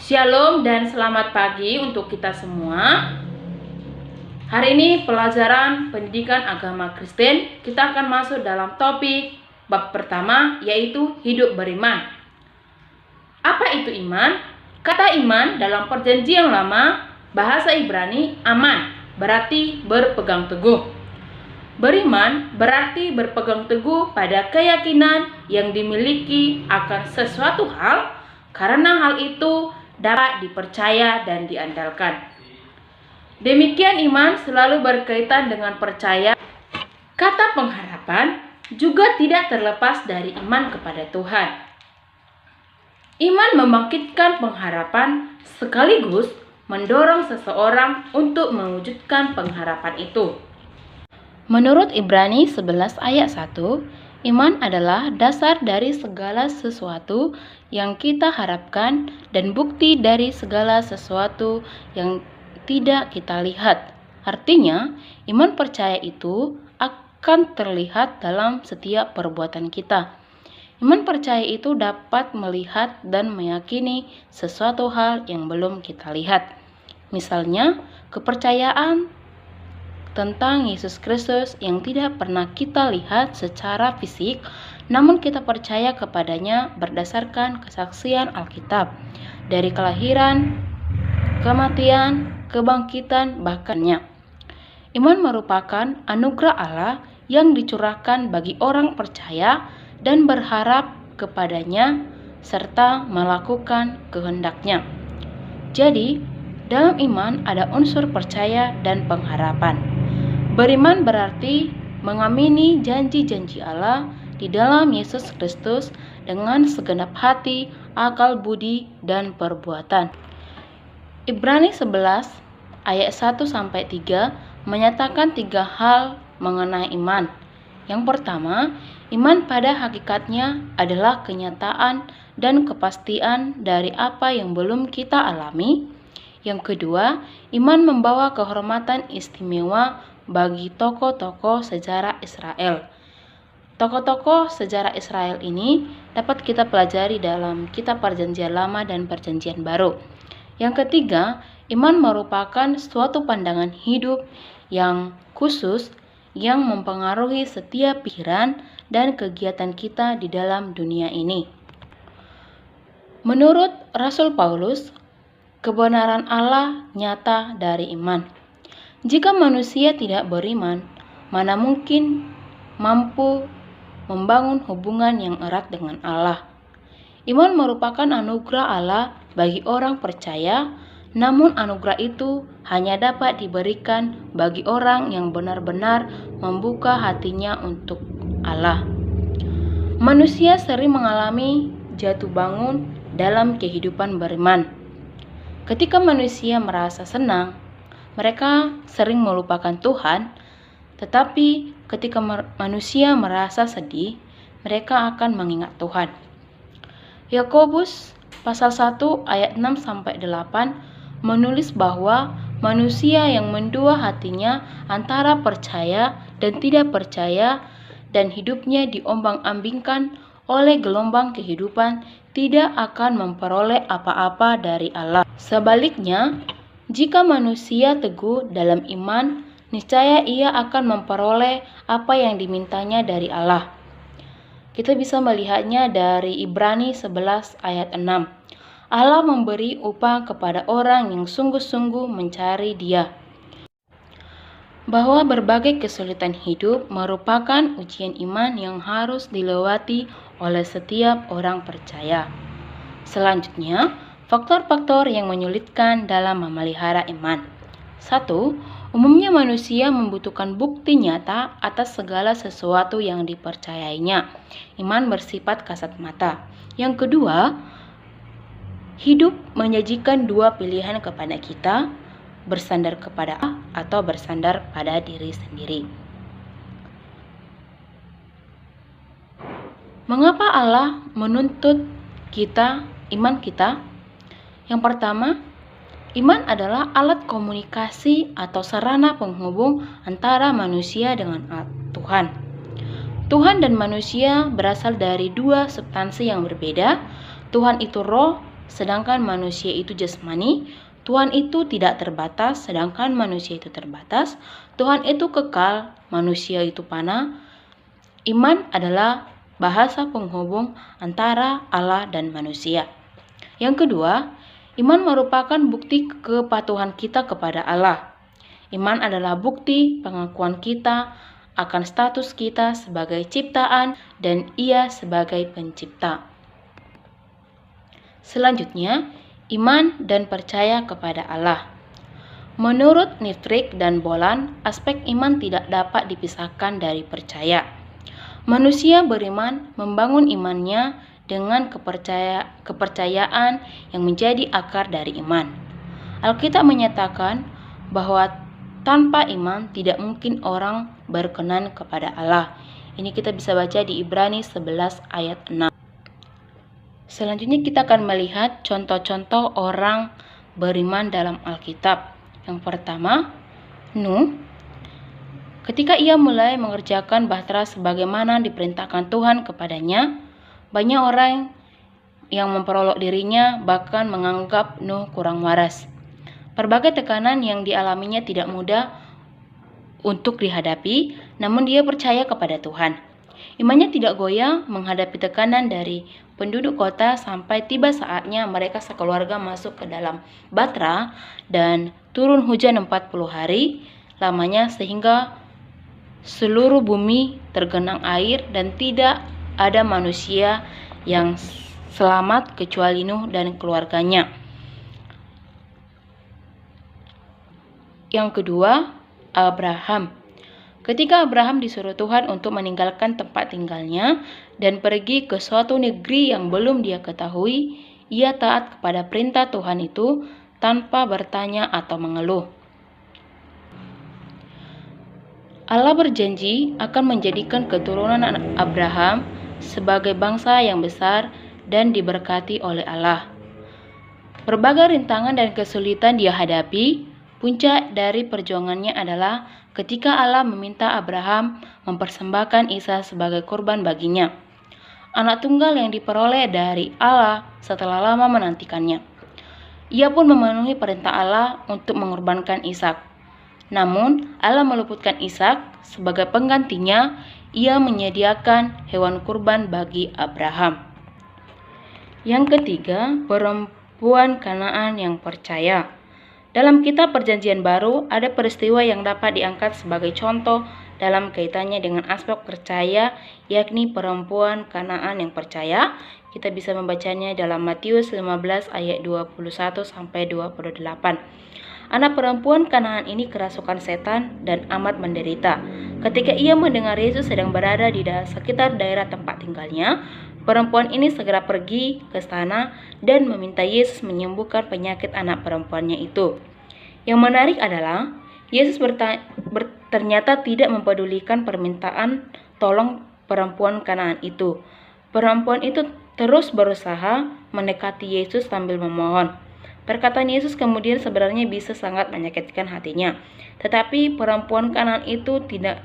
Shalom dan selamat pagi untuk kita semua. Hari ini pelajaran pendidikan agama Kristen. Kita akan masuk dalam topik bab pertama, yaitu hidup beriman. Apa itu iman? Kata iman dalam perjanjian lama, bahasa Ibrani aman, berarti berpegang teguh. Beriman berarti berpegang teguh pada keyakinan yang dimiliki akan sesuatu hal, karena hal itu dapat dipercaya dan diandalkan. Demikian iman selalu berkaitan dengan percaya. Kata pengharapan juga tidak terlepas dari iman kepada Tuhan. Iman membangkitkan pengharapan sekaligus mendorong seseorang untuk mewujudkan pengharapan itu. Menurut Ibrani 11 ayat 1, iman adalah dasar dari segala sesuatu yang kita harapkan dan bukti dari segala sesuatu yang tidak kita lihat. Artinya, iman percaya itu akan terlihat dalam setiap perbuatan kita. Iman percaya itu dapat melihat dan meyakini sesuatu hal yang belum kita lihat. Misalnya, kepercayaan tentang Yesus Kristus yang tidak pernah kita lihat secara fisik, namun kita percaya kepadanya berdasarkan kesaksian Alkitab, dari kelahiran, kematian, kebangkitan, bahkannya. Iman merupakan anugerah Allah yang dicurahkan bagi orang percaya dan berharap kepadanya serta melakukan kehendak-Nya. Jadi, dalam iman ada unsur percaya dan pengharapan. Beriman berarti mengamini janji-janji Allah di dalam Yesus Kristus dengan segenap hati, akal budi, dan perbuatan. Ibrani 11 ayat 1-3 menyatakan 3 hal mengenai iman. Yang pertama, iman pada hakikatnya adalah kenyataan dan kepastian dari apa yang belum kita alami. Yang kedua, iman membawa kehormatan istimewa bagi tokoh-tokoh sejarah Israel. Tokoh-tokoh sejarah Israel ini dapat kita pelajari dalam kitab Perjanjian Lama dan Perjanjian Baru. Yang ketiga, iman merupakan suatu pandangan hidup yang khusus yang mempengaruhi setiap pikiran dan kegiatan kita di dalam dunia ini. Menurut Rasul Paulus, kebenaran Allah nyata dari iman. Jika manusia tidak beriman, mana mungkin mampu membangun hubungan yang erat dengan Allah. Iman merupakan anugerah Allah bagi orang percaya, namun anugerah itu hanya dapat diberikan bagi orang yang benar-benar membuka hatinya untuk Allah. Manusia sering mengalami jatuh bangun dalam kehidupan beriman. Ketika manusia merasa senang, mereka sering melupakan Tuhan, tetapi ketika manusia merasa sedih, mereka akan mengingat Tuhan. Yakobus pasal 1 ayat 6-8 menulis bahwa manusia yang mendua hatinya antara percaya dan tidak percaya dan hidupnya diombang-ambingkan oleh gelombang kehidupan tidak akan memperoleh apa-apa dari Allah. Sebaliknya, jika manusia teguh dalam iman, niscaya ia akan memperoleh apa yang dimintanya dari Allah. Kita bisa melihatnya dari Ibrani 11 ayat 6. Allah memberi upah kepada orang yang sungguh-sungguh mencari Dia. Bahwa berbagai kesulitan hidup merupakan ujian iman yang harus dilewati oleh setiap orang percaya. Selanjutnya, faktor-faktor yang menyulitkan dalam memelihara iman. 1. Umumnya manusia membutuhkan bukti nyata atas segala sesuatu yang dipercayainya. Iman bersifat kasat mata. Yang kedua, hidup menyajikan dua pilihan kepada kita, bersandar kepada Allah atau bersandar pada diri sendiri. Mengapa Allah menuntut iman kita? Yang pertama, iman adalah alat komunikasi atau sarana penghubung antara manusia dengan Tuhan. Tuhan dan manusia berasal dari dua substansi yang berbeda. Tuhan itu roh sedangkan manusia itu jasmani. Tuhan itu tidak terbatas, sedangkan manusia itu terbatas. Tuhan itu kekal, manusia itu fana. Iman adalah bahasa penghubung antara Allah dan manusia. Yang kedua, iman merupakan bukti kepatuhan kita kepada Allah. Iman adalah bukti pengakuan kita akan status kita sebagai ciptaan dan Ia sebagai pencipta. Selanjutnya, iman dan percaya kepada Allah. Menurut Nitrik dan Bolan, aspek iman tidak dapat dipisahkan dari percaya. Manusia beriman membangun imannya dengan kepercayaan yang menjadi akar dari iman. Alkitab menyatakan bahwa tanpa iman tidak mungkin orang berkenan kepada Allah. Ini kita bisa baca di Ibrani 11 ayat 6. Selanjutnya kita akan melihat contoh-contoh orang beriman dalam Alkitab. Yang pertama, Nuh. Ketika ia mulai mengerjakan bahtera sebagaimana diperintahkan Tuhan kepadanya, banyak orang yang memperolok dirinya bahkan menganggap Nuh kurang waras. Berbagai tekanan yang dialaminya tidak mudah untuk dihadapi, namun dia percaya kepada Tuhan. Imannya tidak goyah menghadapi tekanan dari penduduk kota sampai tiba saatnya mereka sekeluarga masuk ke dalam bahtera dan turun hujan 40 hari lamanya sehingga seluruh bumi tergenang air dan tidak ada manusia yang selamat kecuali Nuh dan keluarganya. Yang kedua, Abraham. Ketika Abraham disuruh Tuhan untuk meninggalkan tempat tinggalnya dan pergi ke suatu negeri yang belum dia ketahui, ia taat kepada perintah Tuhan itu tanpa bertanya atau mengeluh. Allah berjanji akan menjadikan keturunan Abraham sebagai bangsa yang besar dan diberkati oleh Allah. Berbagai rintangan dan kesulitan dia hadapi. Puncak dari perjuangannya adalah ketika Allah meminta Abraham mempersembahkan Ishak sebagai korban baginya, anak tunggal yang diperoleh dari Allah setelah lama menantikannya. Ia pun memenuhi perintah Allah untuk mengorbankan Ishak. Namun, Allah meluputkan Ishak sebagai penggantinya. Ia menyediakan hewan kurban bagi Abraham. Yang ketiga, perempuan Kanaan yang percaya. Dalam kitab Perjanjian Baru, ada peristiwa yang dapat diangkat sebagai contoh dalam kaitannya dengan aspek percaya, yakni perempuan Kanaan yang percaya. Kita bisa membacanya dalam Matius 15 ayat 21 sampai 28. Anak perempuan Kanaan ini kerasukan setan dan amat menderita. Ketika ia mendengar Yesus sedang berada di sekitar daerah tempat tinggalnya, perempuan ini segera pergi ke sana dan meminta Yesus menyembuhkan penyakit anak perempuannya itu. Yang menarik adalah Yesus ternyata tidak mempedulikan permintaan tolong perempuan Kanaan itu. Perempuan itu terus berusaha mendekati Yesus sambil memohon. Perkataan Yesus kemudian sebenarnya bisa sangat menyakitkan hatinya. Tetapi perempuan Kanaan itu tidak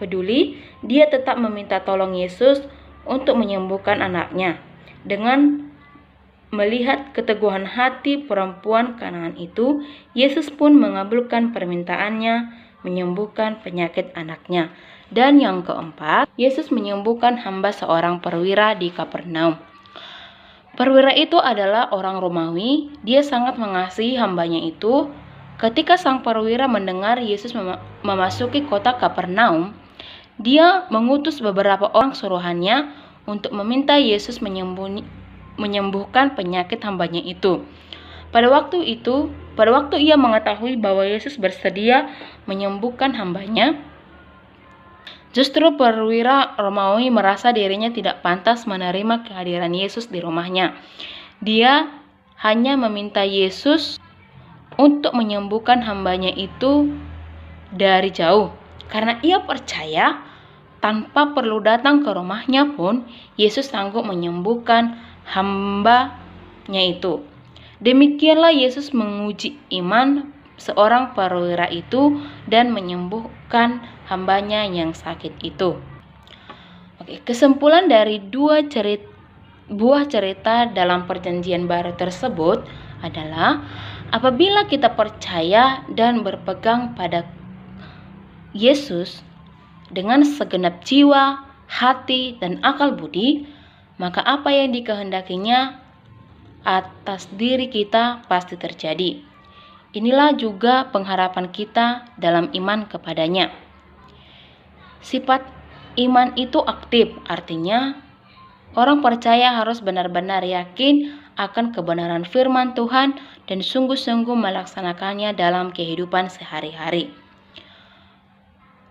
peduli. Dia tetap meminta tolong Yesus untuk menyembuhkan anaknya. Dengan melihat keteguhan hati perempuan Kanaan itu, Yesus pun mengabulkan permintaannya menyembuhkan penyakit anaknya. Dan yang keempat, Yesus menyembuhkan hamba seorang perwira di Kapernaum. Perwira itu adalah orang Romawi. Dia sangat mengasihi hambanya itu. Ketika sang perwira mendengar Yesus memasuki kota Kapernaum, dia mengutus beberapa orang suruhannya untuk meminta Yesus menyembuhkan penyakit hambanya itu. Pada waktu ia mengetahui bahwa Yesus bersedia menyembuhkan hambanya, justru perwira Romawi merasa dirinya tidak pantas menerima kehadiran Yesus di rumahnya. Dia hanya meminta Yesus untuk menyembuhkan hambanya itu dari jauh. Karena ia percaya tanpa perlu datang ke rumahnya pun Yesus sanggup menyembuhkan hambanya itu. Demikianlah Yesus menguji iman seorang perwira itu dan menyembuhkan hambanya yang sakit itu. Kesimpulan dari dua cerita buah cerita dalam Perjanjian Baru tersebut adalah apabila kita percaya dan berpegang pada Yesus dengan segenap jiwa, hati, dan akal budi, maka apa yang dikehendakinya atas diri kita pasti terjadi. Inilah juga pengharapan kita dalam iman kepadanya. Sifat iman itu aktif, artinya orang percaya harus benar-benar yakin akan kebenaran firman Tuhan dan sungguh-sungguh melaksanakannya dalam kehidupan sehari-hari.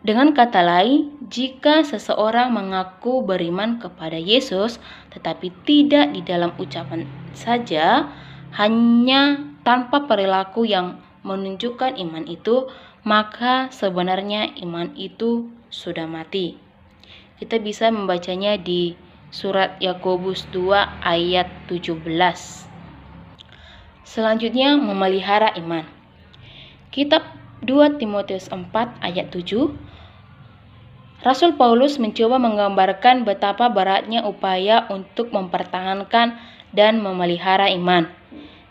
Dengan kata lain, jika seseorang mengaku beriman kepada Yesus tetapi tidak di dalam ucapan saja, hanya tanpa perilaku yang menunjukkan iman itu, maka sebenarnya iman itu sudah mati. Kita bisa membacanya di Surat Yakobus 2 ayat 17. Selanjutnya, memelihara iman. Kitab 2 Timotius 4 ayat 7. Rasul Paulus mencoba menggambarkan betapa beratnya upaya untuk mempertahankan dan memelihara iman.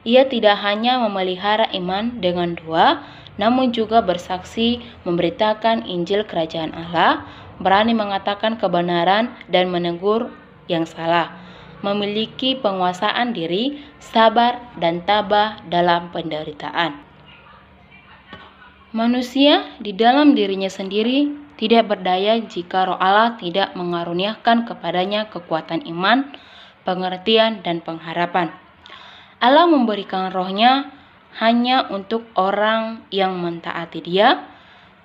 Ia tidak hanya memelihara iman dengan doa, namun juga bersaksi, memberitakan Injil Kerajaan Allah, berani mengatakan kebenaran dan menegur yang salah, memiliki penguasaan diri, sabar, dan tabah dalam penderitaan. Manusia di dalam dirinya sendiri tidak berdaya jika Roh Allah tidak mengaruniakan kepadanya kekuatan iman, pengertian, dan pengharapan. Allah memberikan Roh-Nya hanya untuk orang yang mentaati Dia.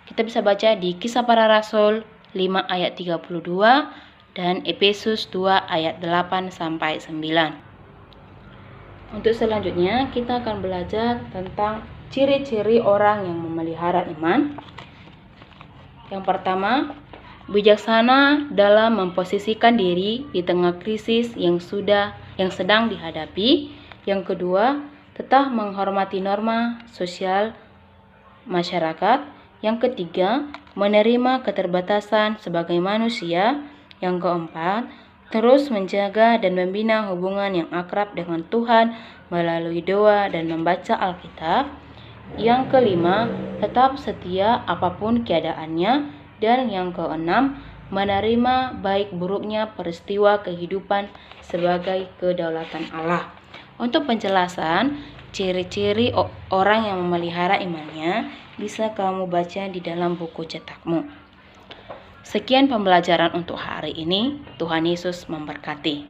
Kita bisa baca di Kisah Para Rasul 5 ayat 32 dan Efesus 2 ayat 8-9. Untuk selanjutnya kita akan belajar tentang ciri-ciri orang yang memelihara iman. Yang pertama, bijaksana dalam memposisikan diri di tengah krisis yang sedang dihadapi. Yang kedua, tetap menghormati norma sosial masyarakat. Yang ketiga, menerima keterbatasan sebagai manusia. Yang keempat, terus menjaga dan membina hubungan yang akrab dengan Tuhan melalui doa dan membaca Alkitab. Yang kelima, tetap setia apapun keadaannya. Dan yang keenam, menerima baik buruknya peristiwa kehidupan sebagai kedaulatan Allah. Untuk penjelasan ciri-ciri orang yang memelihara imannya bisa kamu baca di dalam buku cetakmu. Sekian pembelajaran untuk hari ini. Tuhan Yesus memberkati.